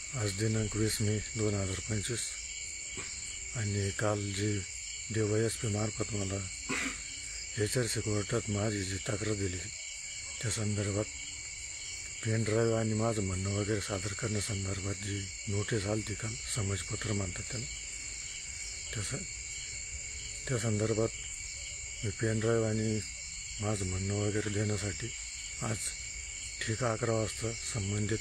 आज दिनांक 20 मे 2025 आणि काल जी DYSP मार्फत मला HRC कोर्टात माझी जी तक्रार दिली त्या संदर्भात पेन ड्राईव्ह आणि माझं म्हणणं वगैरे सादर करण्यासंदर्भात जी नोटीस आली काल समजपत्र म्हणतात त्याला त्या संदर्भात मी पेन ड्राईव्ह आणि माझं म्हणणं वगैरे देण्यासाठी आज ठीक 11 वाजता संबंधित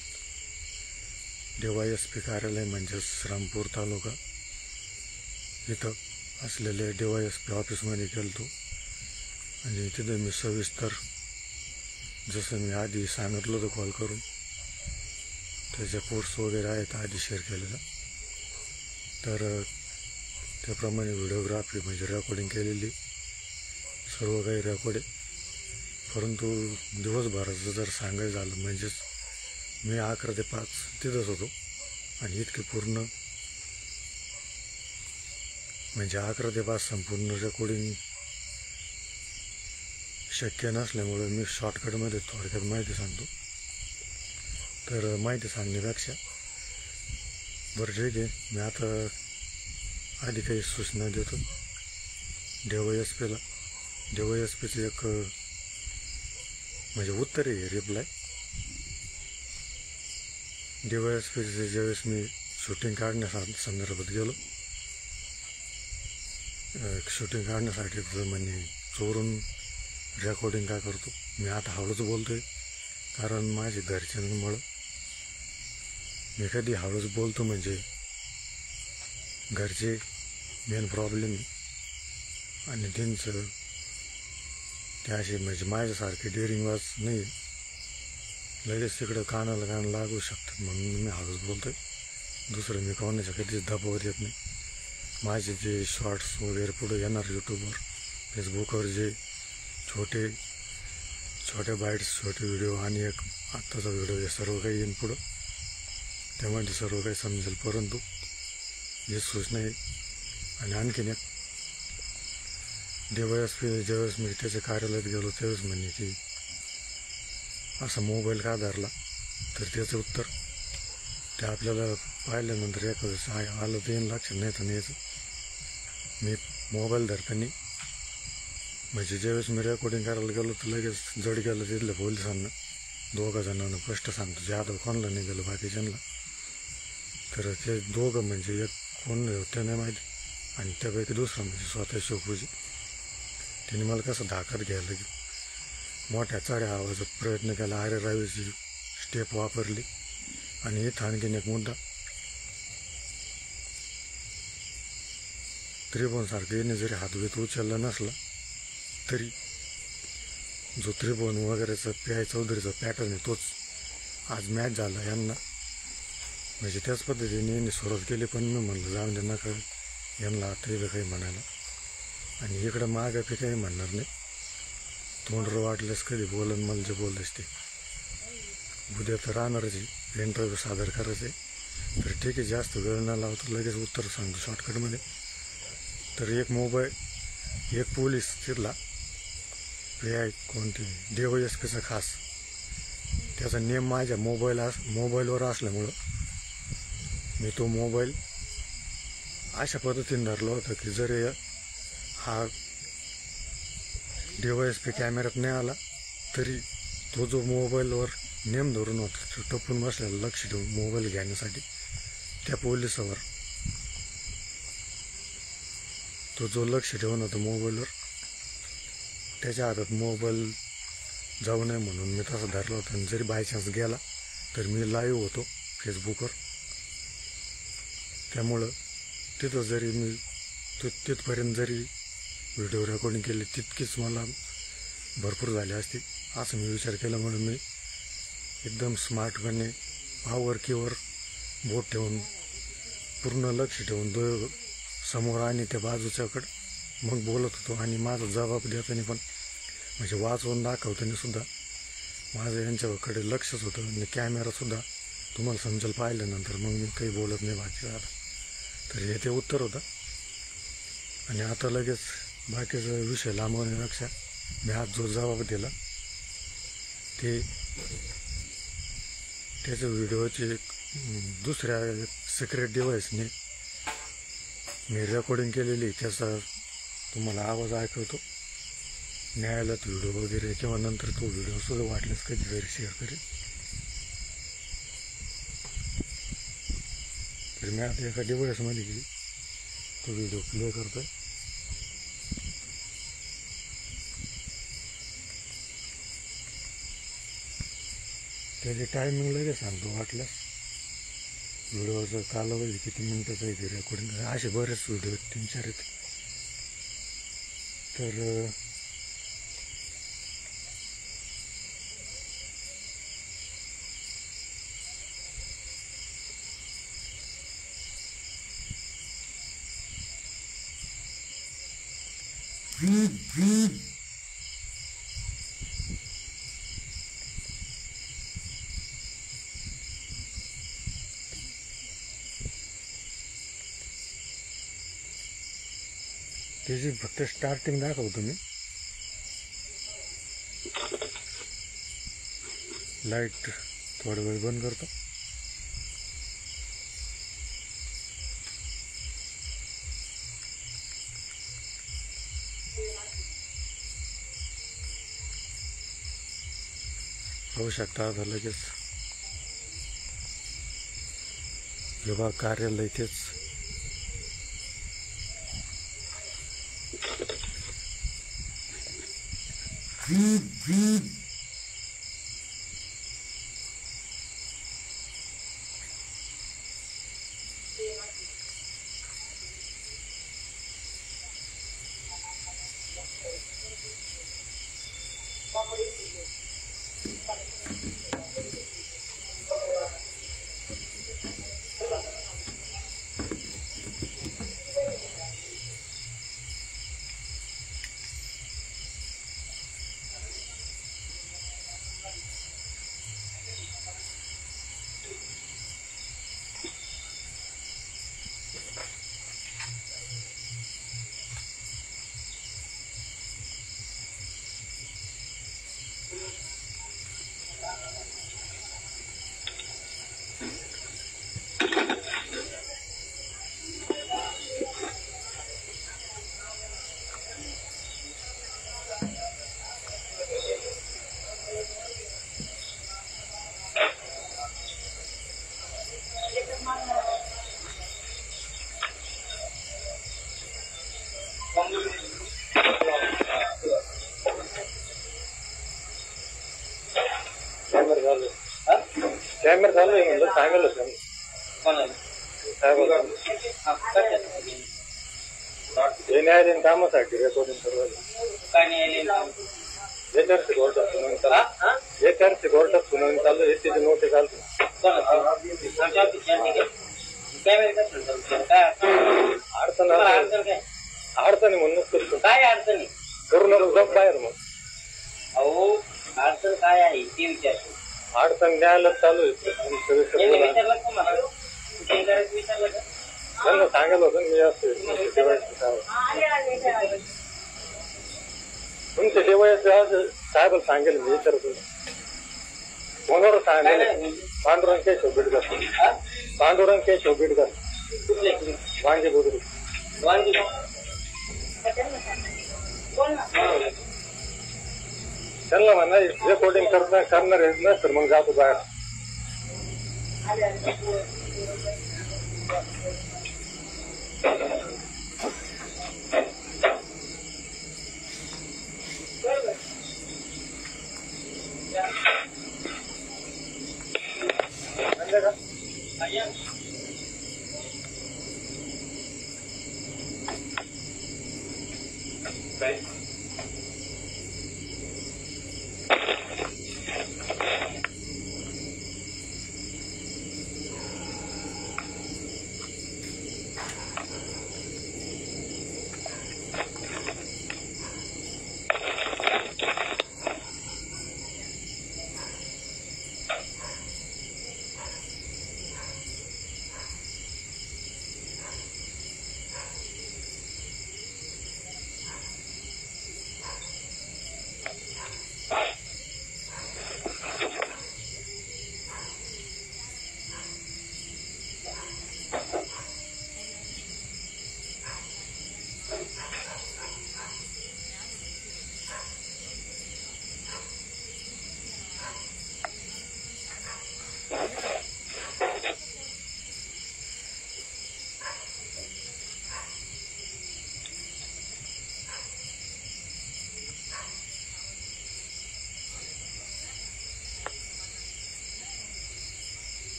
DYSP कार्यालय म्हणजे श्रामपूर तालुका इथं असलेले DYSP ऑफिसमध्ये गेलो आणि तिथे मी सविस्तर जसं मी आधी सांगितलं होतं कॉल करून त्याच्या पोस्ट्स वगैरे आहेत आधी शेअर केलेलं, तर त्याप्रमाणे व्हिडिओग्राफी म्हणजे रेकॉर्डिंग केलेली सर्व काही रेकॉर्ड आहे. परंतु दिवसभराचं जर सांगायचं झालं म्हणजेच मी 11 ते 5 तिथंच होतो आणि इतके पूर्ण म्हणजे 11 ते 5 संपूर्ण रेकॉर्डिंग शक्य नसल्यामुळे मी शॉर्टकटमध्ये थोडक्यात माहिती सांगतो. तर माहिती सांगण्यापेक्षा बरं ठीक आहे, मी आता आधी काही सूचना देतो DYSPला. DYSPचं एक म्हणजे उत्तर आहे रिप्लाय. DYSPचे ज्यावेळेस मी शूटिंग काढण्यासंदर्भात गेलो, शूटिंग काढण्यासाठी म्हणजे चोरून रेकॉर्डिंग काय करतो मी आता हळूच बोलतोय कारण माझे घरच्यांमुळं मी कधी हळूच बोलतो म्हणजे घरचे मेन प्रॉब्लेम आणि त्यांचं ते असे म्हणजे माझ्यासारखे डेअरिंगबाज नाही, लगेच तिकडं कानाला कान लागू शकतात म्हणून मी हळूच बोलतोय. दुसरं मी कोणाच्या कधीच दबावत येत नाही. माझे जे शॉर्ट्स वगैरे पुढे येणार यूट्यूबवर फेसबुकवर जे छोटे बाईट्स छोटे व्हिडिओ आणि एक आत्ताचा व्हिडिओ हे सर्व काही येईन पुढं, त्यामध्ये सर्व काही समजेल. परंतु हे सूचना आहे. आणि आणखीन एक DYSP ज्यावेळेस मी त्याच्या कार्यालयात गेलो त्यावेळेस म्हणे की असा मोबाईल का धरला, तर त्याचं उत्तर ते आपल्याला पाहिल्यानंतर एखादं आलं तर येईन लक्षात, नाही तर नाहीच. मी मोबाईल धरताना म्हणजे ज्यावेळेस मी रेकॉर्डिंग करायला गेलो तर लगेच जड गेलं तिथल्या पोलिसांना 2 जणांना स्पष्ट सांगतो, जाधव कोणाला नाही गेलं बाकीच्यांना. तर ते 2 म्हणजे एक कोण होते नाही माहिती आणि त्यापैकी दुसरा म्हणजे स्वतः शिवपूजी. त्याने मला कसं धाकात घ्यायला की मोठ्या चढ्या आवाजात प्रयत्न केला, अरे रावीची स्टेप वापरली. आणि इथं आणखीन एक मुद्दा, त्रिभुवनसारखं याने जरी हातवीत उचलला नसला तरी जो त्रिभुवन वगैरेचा PI चौधरीचा पॅटर्न आहे तोच आज मॅच झाला यांना, म्हणजे त्याच पद्धतीने यांनी सुरुवात केली. पण मी म्हणलं जाऊन दे नका यांना आता इथं काही म्हणायला, आणि इकडं मागं ते काही म्हणणार नाही, तोंडर वाटल्यास कधी बोलन मला जे बोललंच ते. उद्या तर राहणारच आहे, इंटरव्ह्यू सादर करायचे. तर ठीक आहे, जास्त वेळ न लावतो लगेच उत्तर सांगतो शॉर्टकटमध्ये. तर एक पोलीस तिथला PI कोणती DYSPचा खास त्याचा नेम माझ्या मोबाईलवर असल्यामुळं मी तो मोबाईल अशा पद्धतीने धरला होता की जरी हा DYSP कॅमेऱ्यात नाही आला तरी तो जो मोबाईलवर नेम धरून होता तो टपून बसलेला लक्ष ठेवून मोबाईल घेण्यासाठी त्या पोलिसावर तो जो लक्ष ठेवून होता मोबाईलवर त्याच्या हातात मोबाईल जाऊ नये म्हणून मी तसा धरला होता. आणि जरी बाय चान्स गेला तर मी लाईव्ह होतो फेसबुकवर, त्यामुळं तिथं जरी मी तिथपर्यंत जरी व्हिडिओ रेकॉर्डिंग केली तितकीच मला भरपूर झाली असती असं मी विचार केला. म्हणून मी एकदम स्मार्टपणे पावर कीवर बोट ठेवून पूर्ण लक्ष ठेवून समोर आणि त्या बाजूच्याकडं मग बोलत होतो. आणि माझा जबाब देताना पण म्हणजे वाचवून दाखवताना सुद्धा माझं यांच्याकडे लक्षच होतं. आणि कॅमेरासुद्धा तुम्हाला समजेल पाहिल्यानंतर मग मी काही बोलत नाही बाकी आता. तर हे ते उत्तर होतं. आणि आता लगेच बाकीचा विषय लांबवण्यापेक्षा मी आज जो जबाब दिला ते त्याच्या व्हिडिओची दुसऱ्या सिक्रेट डिव्हाइसने मी रेकॉर्डिंग केलेली, त्याचा तुम्हाला आवाज ऐकवतो. न्यायालयात व्हिडिओ वगैरे किंवा नंतर तो व्हिडिओ सुद्धा वाटल्यास कधीतरी शेअर करेल. तर मी आता एका डिव्हाइसमध्ये तो व्हिडिओ प्ले करतोय. त्याची टायमिंग लगेच सांगतो वाटल्यास. व्हिडिओचा कालावधी किती मिनिटाचा आहे ते रेकॉर्डिंग. असे बरेच व्हिडिओ 3-4 आहेत. तर त्याची फक्त स्टार्टिंग दाखवतो मी. लाईट थोडा वेळ बंद करतो. होऊ शकता आता लगेच विभाग कार्यालय तेच. कॅमेरा चालू आहे म्हणलं सांगायला हे न्यायालयीन कामासाठी रेकॉर्डिंग सर्व एचआरसी कोर्टात सुनावणी चालू. एचआरसी कोर्टात सुनावणी चालू आहे. त्याची नोटीस आली. अडचणी म्हणूनच करतो. काय अडचणी करू नको जप बाहेर. मग अहो अडचण काय आहे ते विचारतो. अडचण न्यायालयात चालू आहे. त्यांना सांगायला होतं मी असते तुमचे डिवाइस आज साहेबाला सांगेल मी विचारतो. फोनवर सांगेल. पांडुरंग केशव बिडकर. पांडुरंग केशव बिडकर वांगे बुद्रुक. त्यांना म्हणा रेकॉर्डिंग करणार नसतं तर मग जातो बाहेर.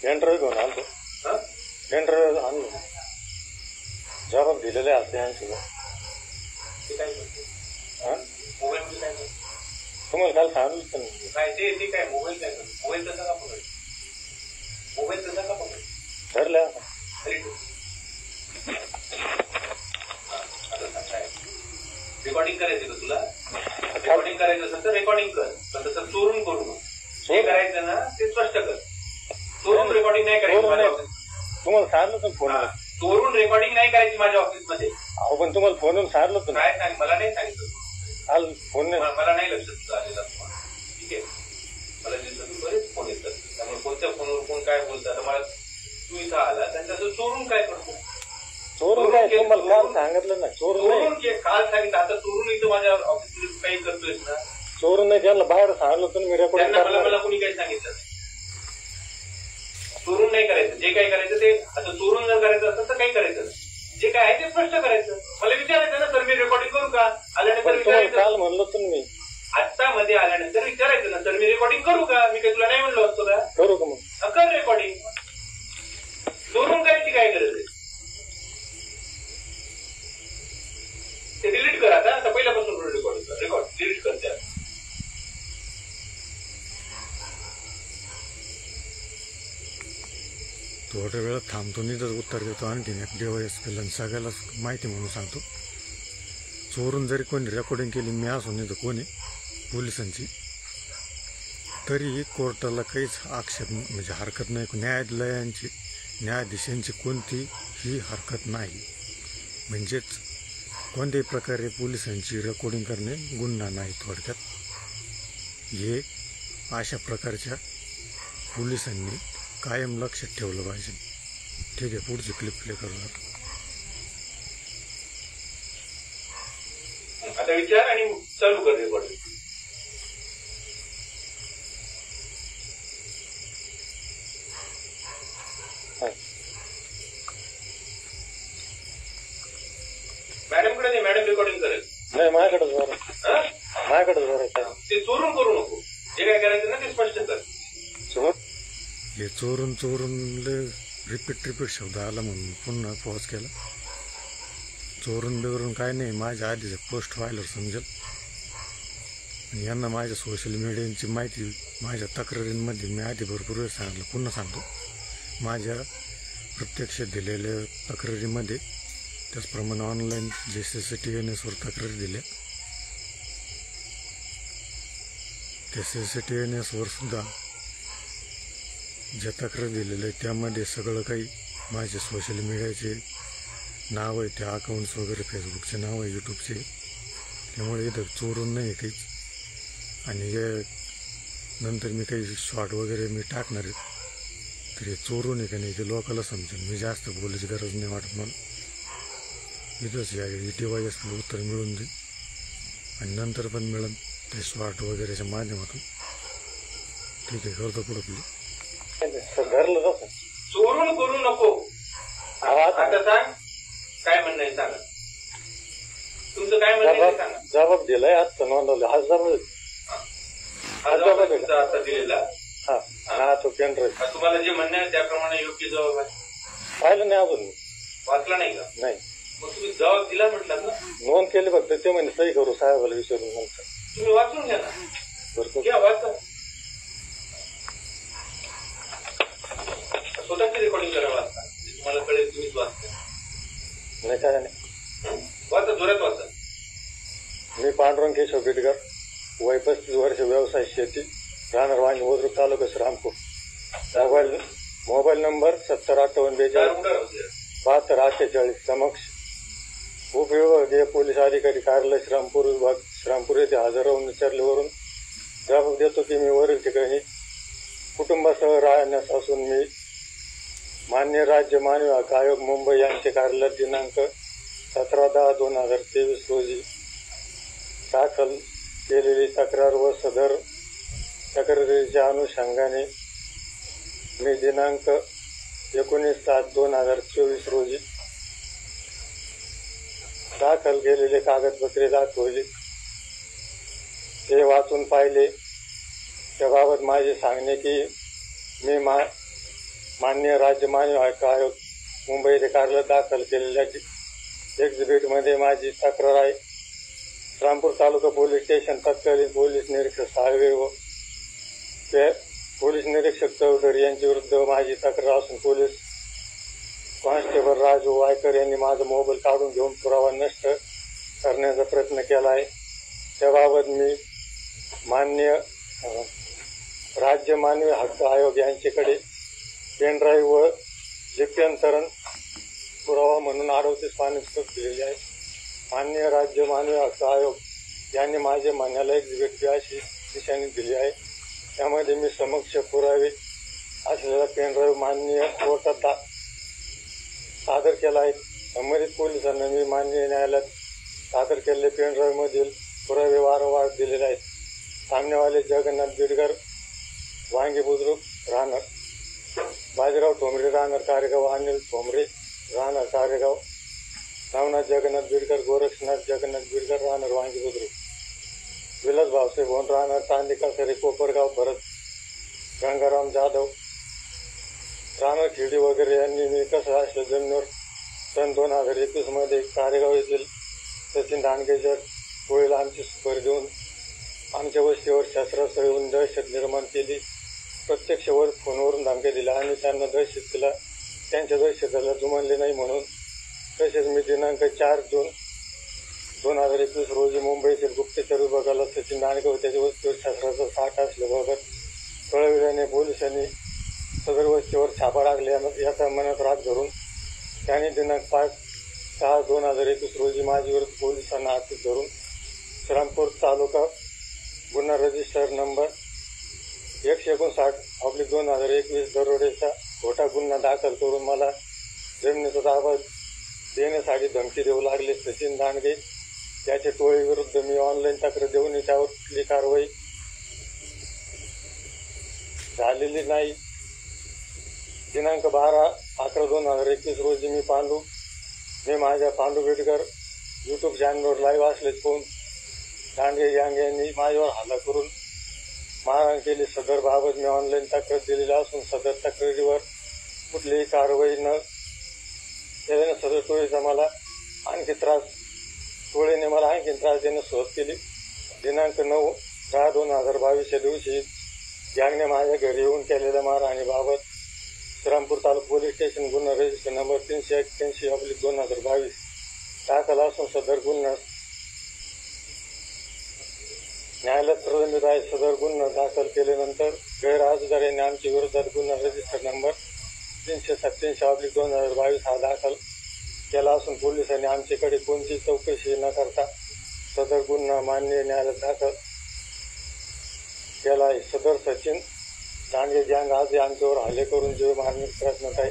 इंटरव्ह्यू घेऊन आलो. इंटरव्ह्यू आणलो. जबाब दिलेले असते यांची. तुम्हाला काल सांगितलं पण काय ते काय मोबाईल काय मोबाईल तसा का पकड मोबाईल तसा का पकड ठरल्या रेकॉर्डिंग करायचं का तुला? रेकॉर्डिंग करायचं असेल तर रेकॉर्डिंग कर, पण तसं चोरून करू नका. जे करायचं ना ते स्पष्ट कर. चोरून रेकॉर्डिंग नाही करायची माझ्या ऑफिस. तुम्हाला सांगितलं फोन चोरून रेकॉर्डिंग नाही करायची माझ्या ऑफिसमध्ये. अहो पण तुम्हाला फोनवरून सांगितलं होतं. काय सांग, मला नाही सांगितलं. काल फोन मला नाही लक्षात आलेला. ठीक आहे, मला दिवसातून बरेच फोन येतात. त्यामुळे कोणत्या फोनवर कोण काय बोलतात. मला तू इथं आला त्यांच्याचं चोरून काय करतो? चोरून काय तुम्हाला काल सांगितलं ना. चोरून काल सांगितलं, आता चोरून इथं माझ्या ऑफिसमध्ये काही करतोयस ना. चोरून नाही, त्यांना बाहेर सांगितलं होतं मी रेकॉर्डिंग. मला कोणी काही सांगितलं नाही. चोरून नाही करायचं. जे काही करायचं ते आता चोरून जर करायचं असेल तर काही करायचं नाही. जे काय आहे ते स्पष्ट करायचं. मला विचारायचं ना, सर मी रेकॉर्डिंग करू का? आल्यानंतर विचारायचं. काल म्हणलो तुम्ही आत्ता मध्ये आल्यानंतर विचारायचं ना, सर मी रेकॉर्डिंग करू का? मी काही तुला नाही म्हणलो असतो का? करू का मग? कर रेकॉर्डिंग. चोरून करायची काय गरज आहे? ते डिलीट कर. आता पहिल्यापासून रेकॉर्डिंग कर. रेकॉर्ड डिलीट कर. त्या थोड्या वेळात थांबतो, निधच उत्तर देतो. आणखीन एक DYSP सगळ्याला माहिती म्हणून सांगतो. चोरून जरी कोणी रेकॉर्डिंग केली, मी असो नाही तर कोणी पोलिसांची, तरी कोर्टाला काहीच आक्षेप म्हणजे हरकत नाही. न्यायालयांची न्यायाधीशांची कोणतीही हरकत नाही. म्हणजेच कोणत्याही प्रकारे पोलिसांची रेकॉर्डिंग करणे गुन्हा नाही. थोडक्यात हे अशा प्रकारच्या पोलिसांनी कायम लक्षात ठेवलं पाहिजे. ठीक आहे, पुढची क्लिप प्ले करूया. आता विचार आणि चालू कर रेकॉर्डिंग. मॅडमकडे नाही, मॅडम रेकॉर्डिंग करेल. नाही, माझ्याकडे ते चोरून करू नको. जे काय करायचं ना ते स्पष्ट कर. हे चोरून रिपीट शब्द आला म्हणून पुन्हा पॉज केला. चोरून बिवरून काय नाही, माझ्या आधीचं पोस्ट व्हायला समजेल. आणि यांना माझ्या सोशल मीडियाची माहिती माझ्या तक्रारींमध्ये मी आधी भरपूर वेळ सांगितलं, पुन्हा सांगतो. माझ्या प्रत्यक्ष दिलेल्या तक्रारीमध्ये, त्याचप्रमाणे ऑनलाईन जे CCTVNSवर तक्रारी दिल्या, त्या CCTVNSवर सुद्धा ज्या तक्रार दिलेलं आहे त्यामध्ये सगळं काही माझे सोशल मीडियाचे नाव आहे, त्या अकाउंट्स वगैरे फेसबुकचे नाव आहे, यूट्यूबचे. त्यामुळे इथं चोरून नाही काहीच. आणि हे नंतर मी काही शॉर्ट वगैरे मी टाकणार आहे, तर हे चोरून आहे का नाही ते लोकांना समजेल. मी जास्त बोलायची गरज नाही वाटत मला. इथंच या DYSP उत्तर मिळून देईल आणि नंतर पण मिळेल ते शॉर्ट वगैरेच्या माध्यमातून. ठीक आहे, करतो पुढं प्लीज. चोरून करू नको. आता सांग काय म्हणणं आहे, सांगा तुमचं काय म्हणणं आहे सांगा. जबाब दिलाय आता नोंदवलं. हा जबाब तुमचा आता दिलेला. तो केंद्र तुम्हाला जे म्हणणं आहे त्याप्रमाणे योग्य जबाब आहे. पाहिलं नाही अजून, वाचला नाही का? नाही. मग तुम्ही जबाब दिला म्हटलं ना. नोंद केली फक्त ते म्हणजे सही करू साहेबाला विचारून. नंतर तुम्ही वाचून घ्या ना. घ्या वाचा. स्वतःची रेकॉर्डिंग करा, वाचता. तुम्हाला कळेल तुम्हीच वाचता. नाही काय नाही, वाचा, जोरात वाचा. मी पांडुरंग केशव बिडकर, वय 35 वर्ष, व्यवसाय शेती, राहणार वांगी, बुद्रुक, तालुका श्रीरामपूर. Mobile number 705842 7248. समक्ष उपविभागीय पोलीस अधिकारी कार्यालय श्रीरामपूर विभाग, श्रीरामपूर येथे हजर राहून विचारल्यावरून जबाब देतो की मी वरील ठिकाणी कुटुंबासह राहण्यास असून मी मान्य राज्य मानवी हक्क आयोग मुंबई यांचे कार्यालय दिनांक 17/10/2023 रोजी दाखल केलेली तक्रार व सदर तक्रारीच्या अनुषंगाने मी दिनांक 19/7/2024 रोजी दाखल केलेले कागदपत्रे दाखवली, ते वाचून पाहिले. त्याबाबत माझे सांगणे की मी माननीय राज्य मानव हक्क आयोग मुंबई येथे कार्यालयात दाखल केलेल्या एक्झिबिटमध्ये माझी तक्रार आहे. रामपूर तालुका पोलीस स्टेशन तत्कालीन पोलीस निरीक्षक साळवे व पोलीस निरीक्षक चौधरी यांच्या विरुद्ध माझी तक्रार असून पोलीस कॉन्स्टेबल राजू वायकर यांनी माझा मोबाईल काढून घेऊन पुरावा नष्ट करण्याचा प्रयत्न केला आहे. त्याबाबत मी माननीय राज्य मानवी हक्क आयोग यांच्याकडे पेनड्राईव्ह व लिप्यांतरण पुरावा म्हणून 38 पाने दिलेली आहे. माननीय राज्य मानवी हक्क आयोग यांनी माझे म्हणण्याला एक्झिबिट अशी दिशाने दिली आहे. त्यामध्ये मी समक्ष पुरावे असलेला पेनड्राईव्ह माननीय कोर्टात सादर केला आहे. संबंधित पोलिसांना मी माननीय न्यायालयात सादर केलेले पेनड्राईव्ह मधील पुरावे वारंवार दिलेले आहेत. सामनेवाले जगन्नाथ बिडकर वांगी बुद्रुक राहणार बाजीराव ठोंबरे राहणार कारेगाव, अनिल ठोंबरे राहणार कारेगाव, नवनाथ जगन्नाथ बिडकर, गोरक्षनाथ जगन्नाथ बिडकर राहणार वांगी बुद्रुक, विलास भावसे भोन राहणार तांदिका सरे कोपरगाव, भरत गंगाराम जाधव राहणार खिरडी वगैरे यांनी मी कसं असल्या जमिनीवर सन 2021 मध्ये कारेगाव येथील सचिन दांडगेच्या टोळीला आमची सुपारी देऊन आमच्या वस्तीवर शस्त्रास्त्र येऊन दहशत निर्माण केली. प्रत्यक्ष वर फोनवरून धमक्या दिल्या आणि त्यांना दहशतीला त्यांच्या दहशतीला जुमानले नाही म्हणून. तसेच मी दिनांक 4 जून 2021 रोजी मुंबईतील गुप्तचर विभागाला सचिन दांडगे व त्याच्या वस्तीवर शस्त्राचा साठा असल्याबाबत कळविल्याने पोलिसांनी सदर वस्तीवर छापा टाकले. याचा मनात राग धरून त्यांनी दिनांक 5/6/2021 रोजी माझ्या विरुद्ध पोलिसांना अटक धरून श्रीरामपूर तालुका गुन्हा रजिस्टर नंबर 159/2021 दरोडेचा खोटा गुन्हा दाखल करून मला जमिनीचा ताबा देण्यासाठी धमकी देऊ लागले. सचिन दांडगे याच्या टोळी विरुद्ध मी ऑनलाईन तक्रार देऊन त्यावर कुठली कारवाई झालेली नाही. दिनांक 12/11/2021 रोजी मी माझ्या पांडू बेडकर युट्यूब चॅनलवर लाईव्ह असलेच पाहून दांडगे गँग यांनी माझ्यावर हल्ला करून मारहाण केली. सदर बाबत मी ऑनलाईन तक्रार दिलेली असून सदर तक्रारीवर कुठलीही कारवाई न केल्याने सदर टोळीने मला आणखी त्रास देण्यास सुरुवात केली. दिनांक 9/10/2022 या दिवशी गँगने माझ्या घरी येऊन केलेल्या मारहाणीबाबत श्रीरामपूर तालुका पोलीस स्टेशन गुन्हा रजिस्टर नंबर 381/2022 दाखल असून सदर गुन्हा न्यायालयात प्रलंबित आहे. सदर गुन्हा दाखल केल्यानंतर गैरहजरदार यांनी आमच्या विरोधात गुन्हा रजिस्टर नंबर 387/2022 हा दाखल केला असून पोलिसांनी आमच्याकडे कोणतीही चौकशी न करता सदर गुन्हा माननीय न्यायालयात दाखल केला आहे. सदर सचिन दांडगे गँग आज आमच्यावर हल्ले करून जीव मारण्याचा प्रयत्न आहे.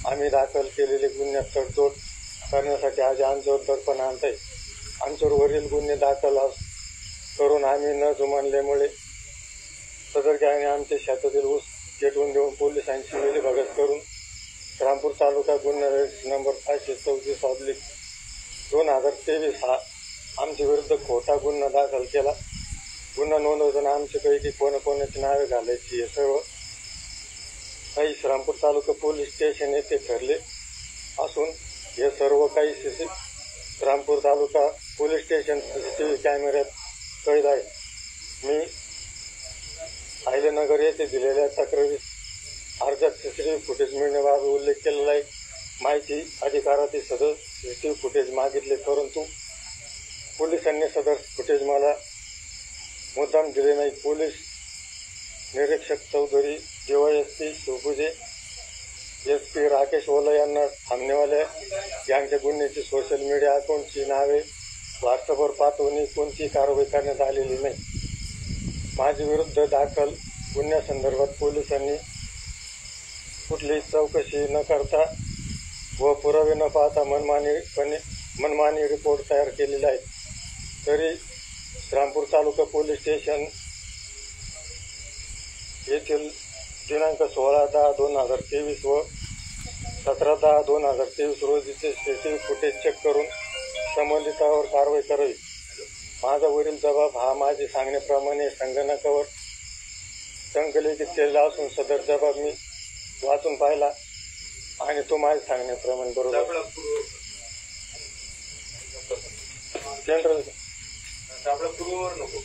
आम्ही दाखल केलेले गुन्ह्यात तडजोड करण्यासाठी आज आमच्यावर दडपण आणत आहे. आमच्यावर वरील गुन्हे दाखल करून आम्ही न जुमानल्यामुळे सदर गँगने आमच्या शेतातील ऊस पेटवून देऊन पोलिसांची मिलीभगत करून रामपूर तालुका गुन्हा रजिस्टर नंबर 534/2023 हा आमच्या विरुद्ध खोटा गुन्हा दाखल केला. गुन्हा नोंदवताना आमच्यापैकी कोणाकोणाची नावे घालायची हे सर्व काही श्रीरामपूर तालुका पोलीस स्टेशन येथे ठरले असून हे सर्व काही श्रीरामपूर तालुका पोलीस स्टेशन CCTV कॅमेऱ्यात कैद आहे. मी अहिल्यानगर येथे दिलेल्या तक्रारीत अर्जात CCTV फुटेज मिळण्याबाबत उल्लेख केलेला आहे. माहिती अधिकारातील सदर CCTV फुटेज मागितले परंतु पोलिसांनी सदर फुटेज मला मुद्दाम दिले नाही. पोलीस निरीक्षक चौधरी, DYSP शिवपूजे, SP राकेश ओला यांना थांबण्यावाल्या गँगच्या गुन्ह्याची सोशल मीडिया अकाउंटची नावे व्हॉट्सअपवर पाठवून कोणतीही कारवाई करण्यात आलेली नाही. माझ्या विरुद्ध दाखल गुन्ह्यासंदर्भात पोलिसांनी कुठलीही चौकशी न करता व पुरावे न पाहता मनमानी रिपोर्ट तयार केलेले आहेत. तरी श्रीरामपूर तालुका पोलीस स्टेशन येथील दिनांक 16/10/2023 व 17/10/2023 रोजीचे CCTV फुटेज चेक करून संबंधितावर कारवाई करावी. माझा वरील जबाब हा माझे सांगण्याप्रमाणे संगणकावर संकलित केलेला असून सदर जबाब मी वाचून पाहिला आणि तो माझ्या सांगण्याप्रमाणे बरोबर. जनरल आपलं पूर्ववर नको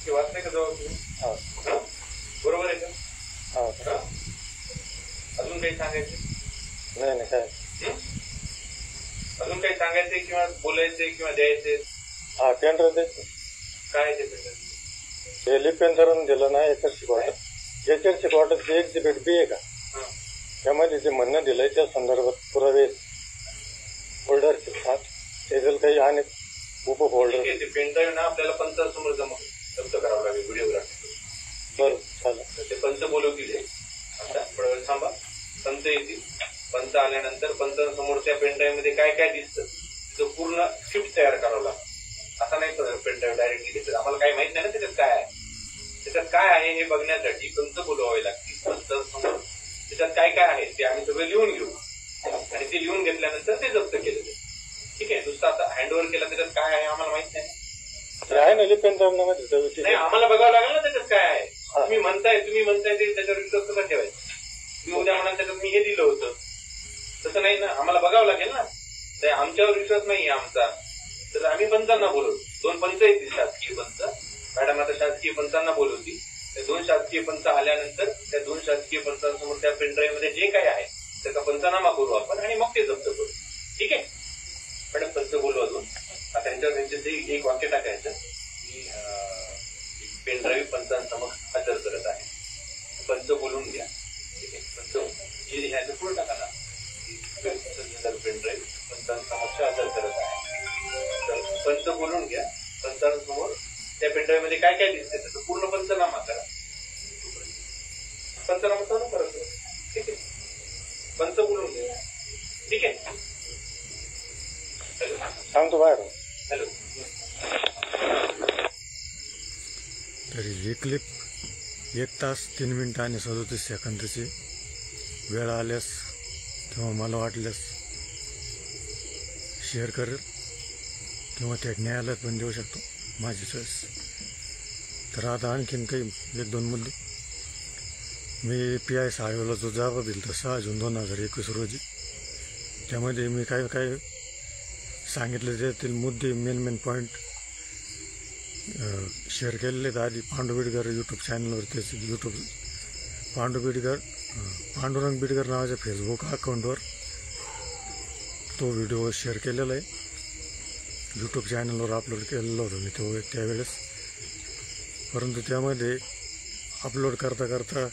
वाचताय का जवळ तुम्ही? बरोबर आहे का? अजून काही सांगायचे? नाही काय अजून काही सांगायचे किंवा बोलायचे किंवा द्यायचे? टेंडर द्यायचं. काय ते हे लिप्यंतरण दिलं ना एचआरसी क्वार्टर. एचआरसी क्वार्टरची एक्झिबिट बी आहे का? त्यामध्ये जे म्हणणं दिलंय त्या संदर्भात पुरावे फोल्डरचे त्याच्यात काही अनेक उपफोल्डर. ते पेनड्राईव्ह ना आपल्याला पंचासमोर जप्त करावं लागेल व्हिडिओग्राफी. बरं चालेल. ते पंच बोलवतील. आता थोडा वेळ थांबा. पंच येतील. पंच आल्यानंतर पंचांसमोर त्या पेनड्राईव्ह मध्ये काय काय दिसतं तो पूर्ण स्क्रिप्ट तयार करावं लागतं. असा नाही पेनड्राईव्ह डायरेक्टली घेतलं. आम्हाला काही माहित नाही ना त्याच्यात काय आहे. त्याच्यात काय आहे हे बघण्यासाठी पंच बोलवावे लागतील. पंचांसमोर त्याच्यात काय काय आहे ते आम्ही सगळं लिहून घेऊ आणि ते लिहून घेतल्यानंतर ते जप्त केलं जाईल. ठीक आहे. नुसतं आता हँडओव्हर केलं त्याच्यात काय आहे आम्हाला माहित नाही. आहे ना लिप्यंतरणामध्ये. नाही आम्हाला बघावं लागेल ना त्याच्यात काय आहे. तुम्ही म्हणताय ते त्याच्यावर विश्वास कसा ठेवायचा? तुम्ही उद्या म्हणाल त्याच्यात मी हे दिलं होतं. तसं नाही ना. आम्हाला बघावं लागेल ना. आमच्यावर विश्वास नाहीये आमचा तर आम्ही पंचांना बोलवतो. 2 पंच येतील शासकीय पंच. मॅडम आता शासकीय पंचांना बोलवतील. त्या 2 शासकीय पंच आल्यानंतर त्या 2 शासकीय पंचांसमोर त्या पेनड्राईव्ह मध्ये जे काही आहे त्याचा पंचनामा करू आपण आणि मग ते जप्त करू. ठीक आहे. मॅडम पंच बोलू अजून. त्यांच्या एक वाक्य टाकायचं की पेनड्राईव्ह पंचांसमोर हजर करत आहे. पंच बोलून घ्या. ठीक आहे. पंच ह्याचं पुढे टाका ना. पेनड्राईव्ह पंचांसमक्ष हजर करत आहे. तर पंच बोलून घ्या. पंचांसमोर त्या पेनड्राईव्ह मध्ये काय काय दिसते त्याचा पूर्ण पंचनामा करा. पंचनामा चालू करा. ठीक आहे. पंच बोलून घ्या. ठीक आहे. सांगतो बाहेर. हॅलो. तरी ही क्लिप 1 तास 3 मिनिटं आणि 37 सेकंदाची वेळ आल्यास किंवा मला वाटल्यास शेअर करेल किंवा थेट न्यायालयात पण देऊ शकतो. माझी चॉईस. तर आता आणखीन काही 1-2 मुद्दे. मी PI साहेबाला जो जबाब दिला 6 जून 2021 रोजी त्यामध्ये मी काय सांगितले त्यातील मुद्दे मेन पॉईंट शेअर केलेले आहेत. आधी पांडू बिडकर यूट्यूब चॅनलवर त्याचे पांडुरंग बिडकर नावाच्या फेसबुक अकाउंटवर तो व्हिडिओ शेअर केलेला आहे. यूट्यूब चॅनलवर अपलोड केलेला होता मी त्यावेळेस. परंतु त्यामध्ये अपलोड करता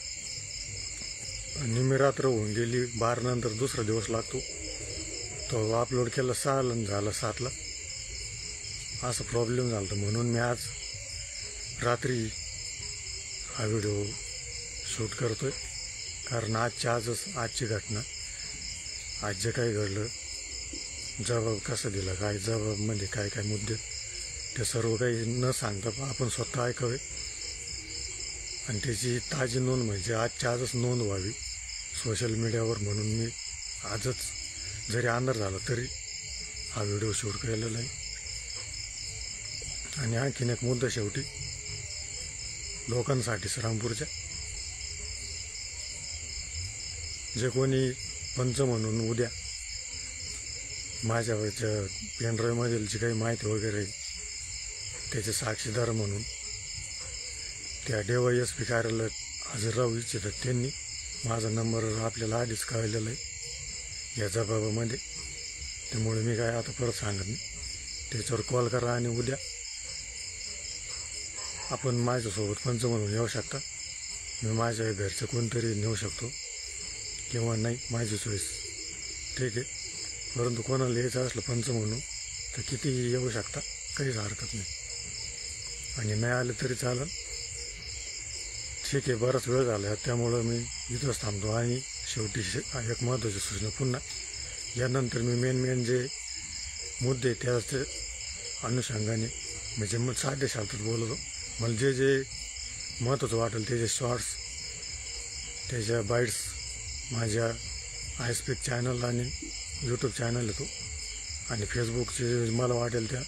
निमिरात्र होऊन गेली. 12 नंतर दुसरा दिवस लागतो. तो अपलोड केला 6ला झाला 7ला. असा प्रॉब्लेम झाला होता. म्हणून मी आज रात्री हा व्हिडिओ शूट करतोय. कारण आजची घटना आज जे काही घडलं जबाब कसा दिला काय जबाबमध्ये काय काय मुद्दे ते सर्व काही न सांगता आपण स्वतः ऐकावे आणि त्याची ताजी नोंद म्हणजे आजच नोंद व्हावी सोशल मीडियावर. म्हणून मी आजच जरी अंधार झाला तरी हा व्हिडिओ शूट केलेला आहे. आणि आणखीन एक मुद्दा शेवटी लोकांसाठी श्रामपूरच्या जे कोणी पंच म्हणून उद्या माझ्यावरच्या पेनड्राईव्हमधील जी काही माहिती वगैरे त्याचे साक्षीदार म्हणून त्या DYSP कार्यालयात हजर राहू इच्छितात त्यांनी माझा नंबर आपल्याला आधीच कळलेला आहे या जबाबामध्ये. त्यामुळे मी काय आता परत सांगत नाही. त्याच्यावर कॉल करा आणि उद्या आपण माझ्यासोबत पंच म्हणून येऊ शकता. मी माझ्या घरचं कोणतरी नेऊ शकतो किंवा नाही माझी चॉईस. ठीक आहे. परंतु कोणाला यायचं असलं पंच म्हणून तर कितीही येऊ शकता. काहीच हरकत नाही. आणि नाही आलं तरी चालेल. ठीक आहे. बराच वेळ झाला त्यामुळं मी इथंच थांबतो. आणि शेवटी एक महत्त्वाची सूचना पुन्हा यानंतर मी मेन जे मुद्दे त्याच अनुषंगाने म्हणजे मग साध्या शब्दात बोलतो. मला जे महत्त्वाचं वाटेल ते जे शॉर्ट्स त्याच्या बाईट्स माझ्या आय स्पीक चॅनल आणि यूट्यूब चॅनल आहे तो, आणि फेसबुकचे मला वाटेल त्या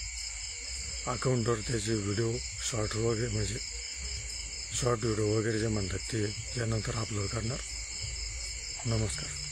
अकाउंटवर त्याचे व्हिडिओ शॉर्ट वगैरे म्हणजे शॉर्ट व्हिडिओ वगैरे जे म्हणतात ते यानंतर अपलोड करणार. नमस्कार.